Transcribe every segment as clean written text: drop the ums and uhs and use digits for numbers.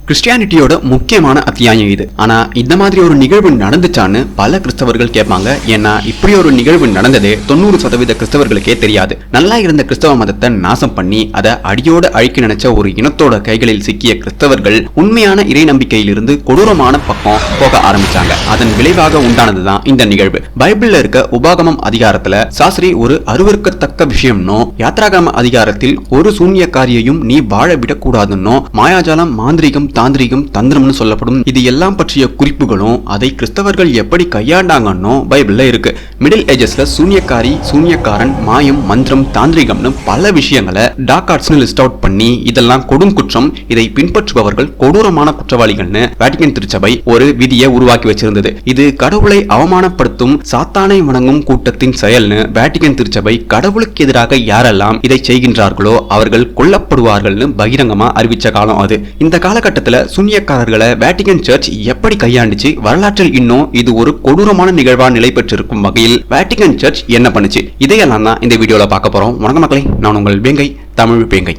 கிறிஸ்டியானிட்டியோட முக்கியமான அத்தியாயம் இது. ஆனா இந்த மாதிரி ஒரு நிகழ்வு நடந்துச்சான்னு பல கிறிஸ்தவர்கள் கேட்பாங்க. ஏன்னா இப்படி ஒரு நிகழ்வு நடந்ததே 90% கிறிஸ்தவர்களுக்கே தெரியாது. நல்லா இருந்த கிறிஸ்தவ மதத்தை நாசம் பண்ணி அதை அடியோட அழிக்க நினைச்ச ஒரு இனத்தோட கைகளில் சிக்கிய கிறிஸ்தவர்கள் உண்மையான இறை நம்பிக்கையிலிருந்து கொடூரமான பக்கம் போக ஆரம்பிச்சாங்க. அதன் விளைவாக உண்டானதுதான் இந்த நிகழ்வு. பைபிள்ல இருக்க உபாகமம் அதிகாரத்துல சாஸ்திரி ஒரு அருவருக்கத்தக்க விஷயம்னோ, யாத்ராகம அதிகாரத்தில் ஒரு சூன்யக்காரியையும் நீ வாழ விடக்கூடாதுன்னோ, மாயாஜாலம், மாந்திரிகம், தாந்திரிகம், தந்திரம்னு சொல்லப்படும் இது எல்லாம் பற்றிய குறிப்புகளும் அதை கிறிஸ்தவர்கள் எப்படி கையாண்டாங்கன்னோ பைபிள்ல இருக்கு. மிடில் ஏஜஸ்ல சூன்யக்காரி, சூன்யக்காரன், மாயம், மந்திரம், தாந்திரிகம்னு பல விஷயங்களை டார்க் ஆர்ட்ஸ்னு லிஸ்ட் அவுட் பண்ணி இதெல்லாம் கொடும் குற்றம், இதை பின்பற்றுபவர்கள் கொடூரமான குற்றவாளிகள்னு வேட்டிகன் திருச்சபை ஒரு விதியை உருவாக்கி வச்சிருந்தது. இது கடவுளை அவமானப்படுத்தும், சாத்தானை வணங்கும் கூட்டத்தின் செயல்னு வேட்டிகன் திருச்சபை கடவுளுக்கு எதிராக யாரெல்லாம் இதை செய்கின்றார்களோ அவர்கள் கொல்லப்படுவார்கள்னு பகிரங்கமா அறிவிச்ச காலம் அது. இந்த காலகட்டத்தில் சூன்யக்காரர்களை வேட்டிகன் சர்ச் எப்படி கையாண்டுச்சு, வரலாற்றில் இன்னும் இது ஒரு கொடூரமான நிகழ்வா நிலை பெற்றிருக்கும் வகையில் வேட்டிகன் சர்ச் என்ன பண்ணுச்சு, இதையெல்லாம் தான் இந்த வீடியோல பார்க்க போறோம். வணக்கம் மக்களே, நான் உங்கள் வேங்கை, தமிழ் வேங்கை.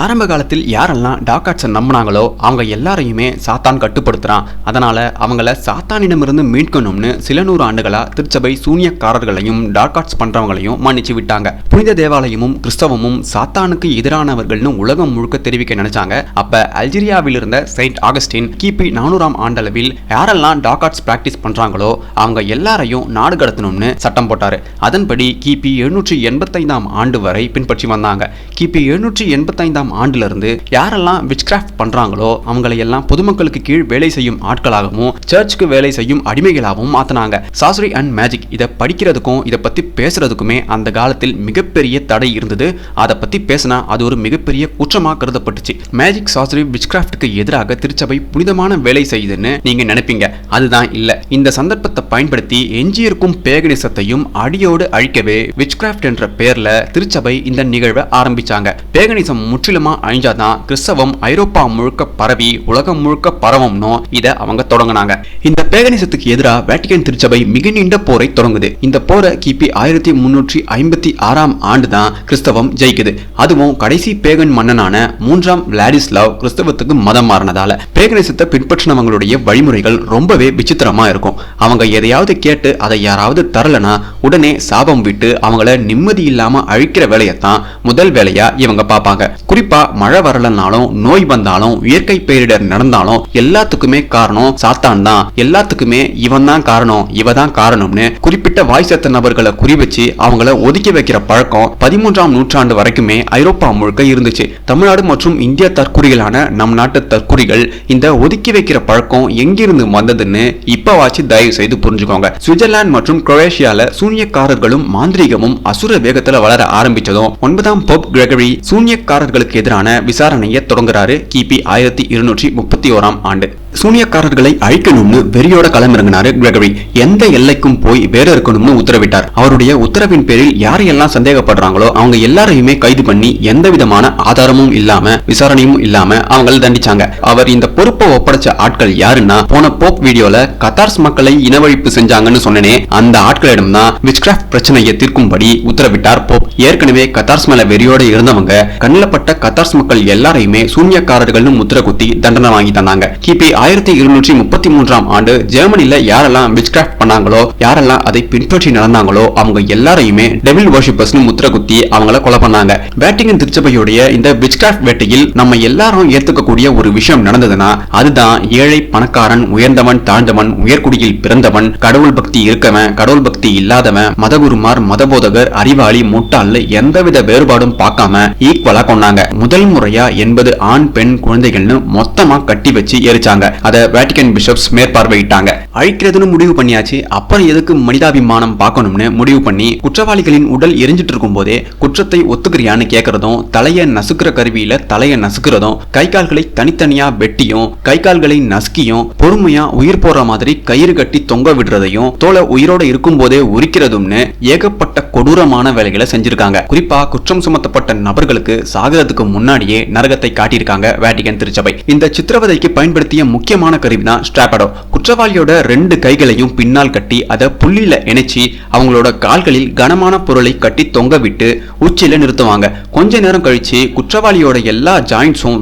ஆரம்ப காலத்தில் யாரெல்லாம் டார்க் ஆர்ட்ஸை நம்பினாங்களோ அவங்க எல்லாரையுமே சாத்தான் கட்டுப்படுத்துறான், அதனால அவங்கள சாத்தானிடமிருந்து மீட்கணும்னு சில நூறு ஆண்டுகளா திருச்சபை சூன்யக்காரர்களையும் டார்க் ஆர்ட்ஸ் பண்றவங்களையும் மன்னிச்சு விட்டாங்க. புனித தேவாலயமும் கிறிஸ்தவமும் சாத்தானுக்கு எதிரானவர்கள்னு உலகம் முழுக்க தெரிவிக்க நினைச்சாங்க. அப்ப அல்ஜீரியாவில் இருந்த செயின்ட் ஆகஸ்டின் கிபி 400ஆம் ஆண்டளவில் யாரெல்லாம் டார்க் ஆர்ட்ஸ் பிராக்டிஸ் பண்றாங்களோ அவங்க எல்லாரையும் நாடு கடத்தணும்னு சட்டம் போட்டாரு. அதன்படி கிபி 785ஆம் ஆண்டு வரை பின்பற்றி வந்தாங்க. கிபி 785ஆம் ஆண்டுல இருந்து யாரெல்லாம் விட்ச்கிராஃப்ட் பண்றாங்களோ அவங்களை எல்லாம் பொதுமக்களுக்கு கீழ் வேலை செய்யும் ஆட்களாகவும் சர்ச்சுக்கு வேலை செய்யும் அடிமைகளாகவும் மாத்தினாங்க. சாஸ்திரி அண்ட் மேஜிக் இதை படிக்கிறதுக்கும் இதை பத்தி பேசுறதுக்குமே அந்த காலத்தில் மிகப்பெரிய தடை இருந்தது. அதை பத்தி பேசினா அது ஒரு மிகப்பெரிய குற்றமா கருதப்பட்டுச்சு. மேஜிக், சாஸ்திரி, விட்ச்கிராஃப்ட்க்கு எதிராக திருச்சபை புனிதமான வேலை செய்யுதுன்னு நீங்க நினைப்பீங்க. அதுதான் இல்ல. இந்த சந்தர்ப்பத்தை பயன்படுத்தி எஞ்சியிருக்கும் பேகனிசத்தையும் அடியோடு அழிக்கவே விட்ச்கிராஃப்ட் என்ற பெயர்ல திருச்சபை இந்த நிகழ்வை ஆரம்பிச்சாங்க. பேகனிசம் முற்றிலுமா அழிஞ்சாதான் கிறிஸ்தவம் ஐரோப்பா முழுக்க பரவி உலகம் முழுக்க பரவும்னோ இதை அவங்க தொடங்கினாங்க. இந்த பேகனிசத்துக்கு எதிராக வேட்டிகன் திருச்சபை மிக நீண்ட போரை தொடங்குது. இந்த போரை கிபி 1356ஆம் ஆண்டு தான் கிறிஸ்தவம் ஜெயிக்குது. அதுவும் கடைசி பேகன் மன்னனான 3ஆம் விளாடிஸ்லாவ் கிறிஸ்தவத்துக்கு மதம் மாறினதால பேகனிசத்தை பின்பற்றினவங்களுடைய வழிமுறைகள் ரொம்பவே விசித்திரமா இருக்கும். அவங்க எதையாவது கேட்டு அதை யாராவது தரலனா உடனே சாபம் விட்டு அவங்கள நிம்மதி இல்லாம அழிக்கிற வேலையத்தான் முதல் வேலையா இவங்க பார்ப்பாங்க. குறிப்பா மழை வரலனாலும், நோய் வந்தாலும், இயற்கை பேரிடர் நடந்தாலும் எல்லாத்துக்குமே காரணம் சாத்தான் தான். எல்லாத்துக்குமே இவன் தான் காரணம், இவ தான் காரணம்னு குறிப்பிட்ட வாய் சத்த நபர்களை குறி வச்சு அவங்கள ஒதுக்கி வைக்கிற பழக்கம் 13ஆம் நூற்றாண்டு வரைக்குமே ஐரோப்பா முழுக்க இருந்துச்சு. தமிழ்நாடு மற்றும் இந்திய தற்குறிகளான நம் நாட்டு தற்குறிகள் இந்த ஒதுக்கி வைக்கிற பழக்கம் எங்கிருந்து வந்ததுன்னு இப்பவாச்சு தயவு செய்து புரிஞ்சுக்கோங்க. சுவிட்சர்லாந்து மற்றும் குரோவேஷியால சூன்யக்காரர்களும் மாந்திரிகமும் அசுர வேகத்துல வளர ஆரம்பிச்சதும் 9ஆம் போப் கிரெகரி சூன்யக்காரர்களுக்கு எதிரான விசாரணையை தொடங்குறாரு. கிபி 1231ஆம் ஆண்டு சூன்யக்காரர்களை அழிக்கணும்னு வெறியோட களமிறங்கினாரு கிரெகரி. எந்த எல்லைக்கும் போய் வேற இருக்கணும்னு உத்தரவிட்டார். அவருடைய உத்தரவின் பேரில் யாரையெல்லாம் சந்தேகப்படுறாங்களோ அவங்க எல்லாரையுமே கைது பண்ணி எந்த விதமான ஆதாரமும் இல்லாம, விசாரணையும் இல்லாம அவங்களை தண்டிச்சாங்க. அவர் இந்த பொறுப்பை ஒப்படைச்ச ஆட்கள் யாருன்னா, போன போப் வீடியோல கத்தார்ஸ் மக்களை இனவழிப்பு செஞ்சாங்கன்னு சொன்னனே அந்த ஆட்களிடம் தான் விட்ச்கிராஃப்ட் பிரச்சனையை தீர்க்கும்படி உத்தரவிட்டார் போப். ஏற்கனவே கத்தார்ஸ் மேல வெறியோட இருந்தவங்க கண்ணிலப்பட்ட கத்தார்ஸ் மக்கள் எல்லாரையுமே சூன்யக்காரர்கள்னு முத்திர குத்தி தண்டனை வாங்கி தந்தாங்க. கிபி 1233ஆம் ஆண்டு ஜெர்மனில யாரெல்லாம் விட்ச்கிராஃப்ட் பண்ணாங்களோ, யாரெல்லாம் அதை பின்பற்றி நடந்தாங்களோ அவங்க எல்லாரையுமே டெவில் வர்ஷிப்பர்ஸ்னு முத்திர குத்தி அவங்கள கொலை பண்ணாங்க. வேட்டிகன் திருச்சபையுடைய இந்த விட்ச்கிராஃப்ட் வேட்டையில் நம்ம எல்லாரும் ஏத்துக்கக்கூடிய ஒரு விஷயம் நடந்ததுன்னா அதுதான் ஏழை, பணக்காரன், உயர்ந்தவன், தாழ்ந்தவன், உயர்குடியில் பிறந்தவன், கடவுள் பக்தி இருக்கவன், கடவுள் பக்தி இல்லாதவன், மதகுருமார், மதபோதகர், அறிவாளி, முட்டாள் எந்தவித வேறுபாடும் பார்க்காம ஈக்குவலா கொண்டாங்க. முதல் முறையா 80 ஆண், பெண் குழந்தைகள்னு மொத்தமா கட்டி வச்சு எரிச்சாங்க. அதை வேட்டிகன் பிஷப்ஸ் மேற்பார்வையிட்டாங்க. அழிக்கிறதுன்னு முடிவு பண்ணியாச்சு, அப்புறம் எதுக்கு மனிதாபிமானம் பார்க்கணும்னு முடிவு பண்ணி குற்றவாளிகளின் உடல் எரிஞ்சிட்டு இருக்கும் போதே குற்றத்தை ஒத்துக்கிறியான்னு கேட்கறதும், தலைய நசுக்கிற கருவியில தலைய நசுக்கிறதும், கை கால்களை தனித்தனியா வெட்டியும் கை கால்களை நசுக்கியும் பொறுமையா உயிர் போற மாதிரி கயிறு கட்டி தொங்க விடுறதையும், தோலை உயிரோட இருக்கும் போதே உரிக்கிறதும்னு ஏகப்பட்ட கொடூரமான வேலைகளை செஞ்சிருக்காங்க. குறிப்பா குற்றம் சுமத்தப்பட்ட நபர்களுக்கு சாகிறதுக்கு முன்னாடியே நரகத்தை காட்டியிருக்காங்க வேட்டிகன் திருச்சபை. இந்த சித்திரவதைக்கு பயன்படுத்திய முக்கியமான கருவி தான் ஸ்ட்ராப்படோ. குற்றவாளியோட 2 கைகளையும் பின்னால் கட்டி அதை புள்ளியில இணைச்சி அவங்களோட கால்களில் கனமான பொருளை கட்டி தொங்க விட்டு உச்சியில நிறுத்துவாங்க. கொஞ்ச நேரம் கழிச்சு குற்றவாளியோட எல்லா ஜாயின்ட்ஸும்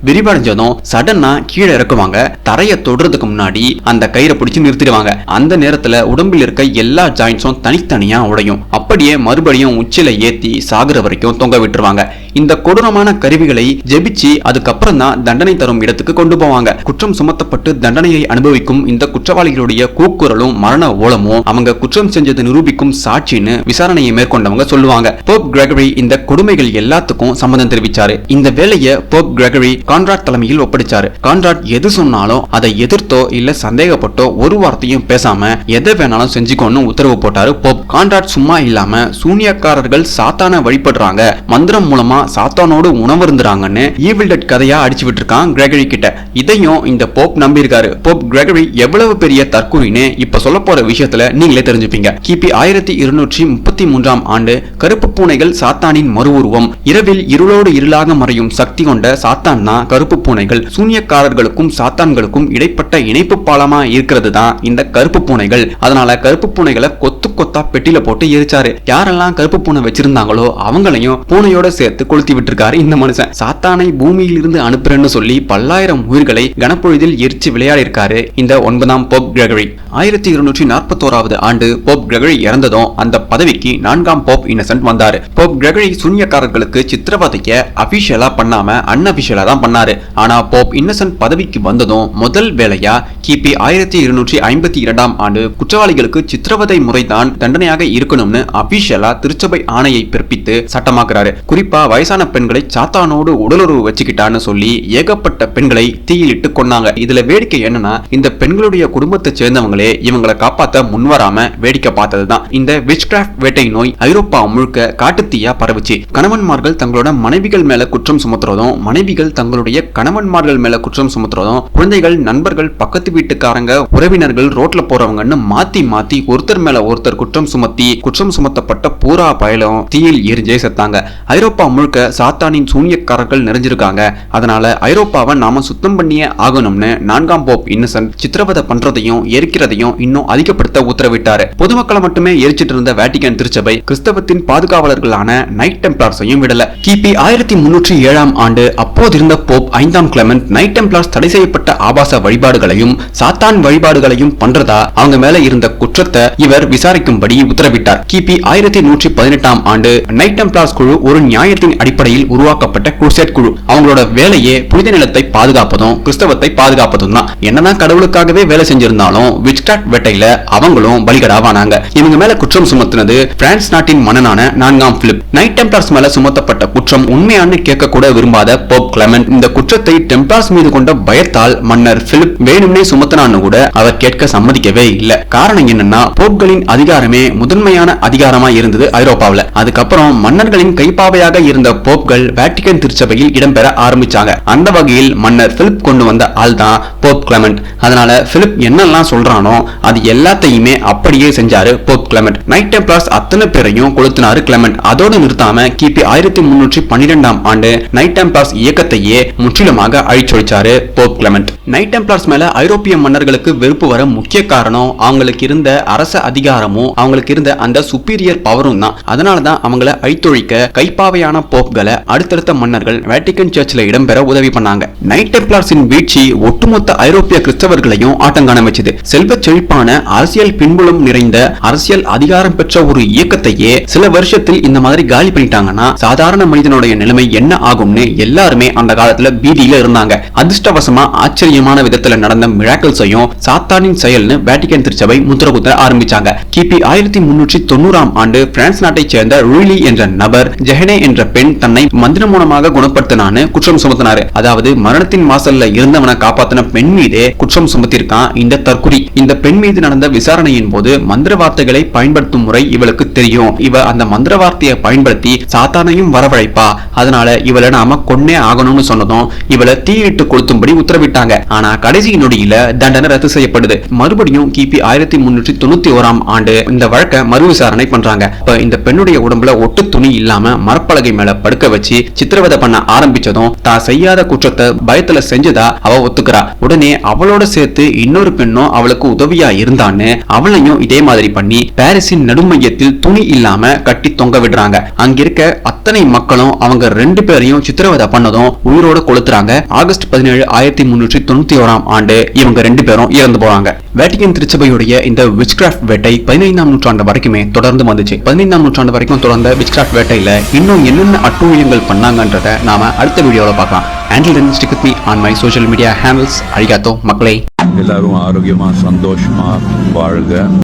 விரிவடைஞ்சதும் சடனா கீழே இறக்குவாங்க. தரையை தொடுறதுக்கு முன்னாடி அந்த கயிறை பிடிச்சு நிறுத்திடுவாங்க. அந்த நேரத்துல உடம்பில் இருக்க எல்லா ஜாயின்ட்ஸும் தனித்தனியா உடையும். அப்படியே மறுபடியும் உச்சியில ஏத்தி சாகுற வரைக்கும் தொங்க விட்டுருவாங்க. இந்த கொடூரமான கருவிகளை ஜெபிச்சு அதுக்கப்புறம் தான் தண்டனை தரும் இடத்துக்கு கொண்டு போவாங்க. குற்றம் சுமத்தப்பட்டு தண்டனையை அனுபவிக்கும் இந்த குற்றவாளிகளுடைய கூக்குரலும் மரண ஓலமும் அவங்க குற்றம் செஞ்சது நிரூபிக்கும் சாட்சின்னு விசாரணையை மேற்கொண்டவங்க சொல்லுவாங்க. போப் கிரெகரி இந்த கொடுமைகள் எல்லாத்துக்கும் சம்மதம் தெரிவிச்சாரு. இந்த வேலையை போப் கிரெகரி கான்ராட் தலைமையில் ஒப்படைச்சாரு. கான்ராட் எது சொன்னாலும் அதை எதிர்த்தோ இல்ல சந்தேகப்பட்டோ ஒரு வார்த்தையும் பேசாம எதை வேணாலும் செஞ்சுக்கோன்னு உத்தரவு போட்டாரு போப். கான்ராட் சும்மா இல்லாம சூனியக்காரர்கள் சாத்தான வழிபடுறாங்க, மந்திரம் மூலமா சாத்தானோடு உணவருந்துறாங்கன்னு ஈவில் டெட் கதையா அடிச்சு விட்டுருக்கான் கிரெகரி கிட்ட. இதையும் இந்த போப் நம்பியிருக்காரு. போப் கிரெகரி எவ்வளவு பெரிய தற்கொலைன்னு இப்ப சொல்ல போற விஷயத்துல நீங்களே தெரிஞ்சுப்பீங்க. கிபி 1233 ஆண்டு கருப்பு பூனைகள் சாத்தானின் மறு உருவம். இரவில் இருளோடு இருளாக மறையும் சக்தி கொண்ட சாத்தான் தான் கருப்பு பூனைகள். சூனியக்காரர்களுக்கும் சாத்தான்களுக்கும் இடைப்பட்ட இணைப்பு பாலமா இருக்கிறது தான் இந்த கருப்பு பூனைகள். அதனால கருப்பு பூனைகளை கொத்து கொத்தா பெட்டில போட்டு எரிச்சாரு. யாரெல்லாம் கருப்பு பூனை வச்சிருந்தாங்களோ அவங்களையும் பூனையோட சேர்த்து கொளுத்தி விட்டுருக்காரு இந்த மனுஷன். சாத்தானை பூமியில் இருந்து அனுப்புறேன்னு சொல்லி பல்லாயிரம் உயிர்களை கனப்பொழுதில் எரிச்சு விளையாடி இருக்காரு இந்த 9ஆம் போப் கிரெகரி. 1241 ஆண்டு போப் கிரெகரி இறந்ததும் அந்த பதவிக்கு 4ஆம் போப் இன்னசென்ட் வந்தாரு. போப் கிரெகரி சூனியக்காரர்களுக்கு சித்திரவதைய அபிஷியலா பண்ணாம அன்அபிஷியலா தான் பண்ணாரு. ஆனா போப் இன்னசென்ட் பதவிக்கு வந்ததும் முதல் வேலையா கிபி 1252 ஆண்டு குற்றவாளிகளுக்கு சித்திரவதை முறைதான் தண்டனையாக இருக்கணும்னு அபிஷியலா திருச்சபை ஆணையை பிறப்பித்து சட்டமாக்குறாரு. குறிப்பா வயசான பெண்களை சாத்தானோடு உடலுறவு வச்சுக்கிட்டான்னு சொல்லி ஏகப்பட்ட பெண்களை தீயிலிட்டு கொன்னாங்க. இதுல வேடிக்கை என்னன்னா இந்த பெண்களுடைய குடும்பத்தை சேர்ந்தவங்களே இவங்களை காப்பாத்த முன்வராம வேடிக்கை பார்த்ததுதான். இந்த விட்ச்கிராஃப்ட் வேட்டை நோய் ஐரோப்பா முழுக்க காட்டுத்தீயா பரவுச்சு. கணவன்மார்கள் தங்களோட மனைவிகள் மேல குற்றம் சுமத்துறதும், மனைவிகள் தங்களுடைய கணவன்மார்கள் மேல குற்றம் சுமத்துறதும், குழந்தைகள், நண்பர்கள், பக்கத்து வீட்டுக்காரங்க, உறவினர்கள், ரோட்ல போறவங்கன்னு மாத்தி மாத்தி ஒருத்தர் மேல ஒருத்தர் குற்றம் சுமத்தி குற்றம் சுமத்தப்பட்ட பூரா பயலும் தீயில் எரிஞ்சே செத்தாங்க. ஐரோப்பா முழுக்க சாத்தானின் சூனியக்காரர்கள் நிறைஞ்சிருக்காங்க. அதனால ஐரோப்பாவை நாம சுத்தம் பண்ணியே ஆகணும்னு 4ஆம் போப் இன்னசென்ட் சித்திரவதை பண்றதையும் எரிக்கிறதையும் இன்னும் அதிகப்படுத்த உத்தரவிட்டாரு. பொதுமக்களை மட்டுமே எரிச்சிட்டு இருந்த வேட்டிகன் திருச்சபை கிறிஸ்தவத்தின் பாதுகாவலர்களான நைட் டெம்ப்ளார்ஸையும் விடல. கிபி 1307 ஆண்டு அப்போதிருந்த போப் 5ஆம் கிளெமெண்ட் நைட் டெம்ப்ளார்ஸ் தடை செய்யப்பட்ட ஆபாச வழிபாடுகளையும் சாத்தான் வழிபாடுகளையும் பண்றதா அவங்க மேல இருந்த குற்றத்தை இவர் விசாரிக்கும்படி உத்தரவிட்டார். கிபி 1118 ஆண்டு நைட் டெம்ப்ளார்ஸ் குழு ஒரு நியாயத்தின் அடிப்படையில் உருவாக்கப்பட்ட குருசேட் குழு. அவங்களோட வேலையே புனித நிலத்தை பாதுகாப்பதும் கிறிஸ்தவத்தை பாதுகாப்பதும் தான். என்னதான் கடவுளுக்காகவே வேலை செஞ்சிருந்தாலும் விட்ச்கிராஃப்ட் வேட்டையில அவங்களும் பலிகடாவானாங்க. இவங்க மேல குற்றம் சுமத்தினது பிரான்ஸ் நாட்டின் மன்னனான 4ஆம் பிலிப். நைட் டெம்ப்ளார்ஸ் மேல சுமத்தப்பட்ட குற்றம் உண்மையானு கேட்க கூட விரும்பாத போப் கிளெமெண்ட் இந்த குற்றத்தை டெம்ப்ளார்ஸ் மீது கொண்ட பயத்தால் மன்னர் பிலிப் வேணும்னே சுமத்தினான்னு கூட அவர் கேட்க சம்மதிக்கவே இல்லை. காரணம் என்னன்னா போப்களின் அதிகாரமே முதன்மையான அதிகாரமா இருந்தது ஐரோப்பாவில். அதுக்கப்புறம் மன்னர்களின் கைப்பாவையாக இருந்த போப்கள் வேட்டிகன் திருச்சபையில் இடம்பெற ஆரம்பிச்சாங்க. அந்த வகையில் மன்னர் பிலிப் கொண்டு வந்த ஆள் தான் போப் கிளெமெண்ட். அதனால பிலிப் என்னெல்லாம் சொல்றானோ அது எல்லாத்தையுமே அப்படியே செஞ்சாரு போப் கிளெமெண்ட். நைட் டெம்ப்ளார்ஸ் அத்தனை பேரையும் கொளுத்தினாரு கிளெமெண்ட். அதோடு நிறுத்தாம கிபி 1312 ஆண்டு நைட் டெம்ப்ளார்ஸ் இயக்கத்தையே முற்றிலுமாக அழிச்சொழிச்சாரு போப் கிளெமெண்ட். நைட் டெம்ப்ளார்ஸ் மேல ஐரோப்பிய மன்னர்களுக்கு வெறுப்பு வர முக்கிய காரணம் அவங்களுக்கு இருந்த அரச அதிகாரமும் அவங்களுக்கு இருந்த அந்த சுப்பீரியர் பவரும் தான். அதனாலதான் அவங்களை அழித்தொழிக்க கைப்பாவையான போப்களை அடுத்தடுத்த மன்னர்கள் வேட்டிகன் சர்ச்சில் இடம்பெற உதவி பண்ணாங்க. நைட் டெம்ப்ளார்ஸின் வீழ்ச்சி ஒட்டுமொத்த ஐரோப்பிய கிறிஸ்தவர்களையும் ஆட்டங்காண வச்சது. செல்வ செழிப்பான அரசியல் பின்புலம் நிறைந்த அரசியல் அதிகாரம் பெற்ற ஒரு இயக்கத்தையே சில வருஷத்தில் இந்த மாதிரி காலி பண்ணிட்டாங்கன்னா சாதாரண மனிதனுடைய நிலைமை என்ன ஆகும்னு எல்லாருமே அந்த காலத்துல பீதியில இருந்தாங்க. அதிர்ஷ்டவசமா ஆச்சரியமான விதத்துல நடந்த மிராக்கிள்ஸையும் சாத்தானின் செயல்னு வேட்டிகன் திருச்சபை முத்திர குத்த ஆரம்பிச்சாங்க. கிபி 1390 ஆண்டு பிரான்ஸ் நாட்டை சேர்ந்த ரூலி என்ற நபர் ஜெஹனே என்ற பெண் தன்னை மந்திரம் மூலமாக குணப்படுத்தினான்னு குற்றம் சுமத்தினாரு. அதாவது மரணத்தின் வாசல்ல இருந்தவனை காப்பாத்தின பெண் மீதே குற்றம் சுமத்திருக்கான் இந்த தற்குறி. இந்த பெண் மீது நடந்த விசாரணையின் போது மந்திர வார்த்தைகளை பயன்படுத்தும் முறை இவளுக்கு தெரியும். இவ அந்த மந்திர வார்த்தையை பயன்படுத்தி சாத்தானையும் வரவழைப்பா. அதனால இவளை நாம கொன்னே ஆகணும்னு சொன்னதும் இவளை தீயிட்டு கொளுத்தும்படி உத்தரவிட்டாங்க. ஆனா கடைசி நொடியில தண்டனை ரத்து செய்யப்படுது. மறுபடியும் கிபி 1391 ஆண்டு இந்த வழக்கை மறு விசாரணை பண்றாங்க. இந்த பெண்ணுடைய உடம்புல ஒட்டு துணி இல்லாம மரப்பலகை மேல படுக்க வச்சு சித்திரவதை பண்ண ஆரம்பிச்சதும் தான் செய்யாத குற்றத்தை பயத்துல செஞ்சதா அவ ஒத்துக்கிறா. உடனே அவளோட சேர்த்து இன்னொரு பெண்ணும் அவளுக்கு உதவியா இருந்தான்னு அவளையும் இதே மாதிரி பண்ணி பாரிஸின் நடுமையத்தில் துணி இல்லாம கட்டி தொங்க விடுறாங்க. அங்கிருக்க அத்தனை மக்களும் அவங்க 2 பேரையும் சித்திரவதை பண்ணதும் உயிரோட கொளுத்துறாங்க. ஆகஸ்ட் 17 1391 ஆண்டு இவங்க 2 பேரும் இறந்து போறாங்க. வேட்டிகன் திருச்சபையுடைய இந்த விட்ச்கிராஃப்ட் வேட்டை 15ஆம் நூற்றாண்டு வரைக்குமே தொடர்ந்து வந்துச்சு. 15ஆம் நூற்றாண்டு வரைக்கும் தொடர்ந்த விட்ச்கிராஃப்ட் வேட்டையில இன்னும் என்னென்ன அட்டூழியங்கள் பண்ணாங்கன்றத நாம அடுத்த வீடியோல பார்க்கலாம். Until then, stick with me on my social media handles. Arigato மக்களே. எல்லாரும் ஆரோக்கியமா சந்தோஷமா வாழ்க.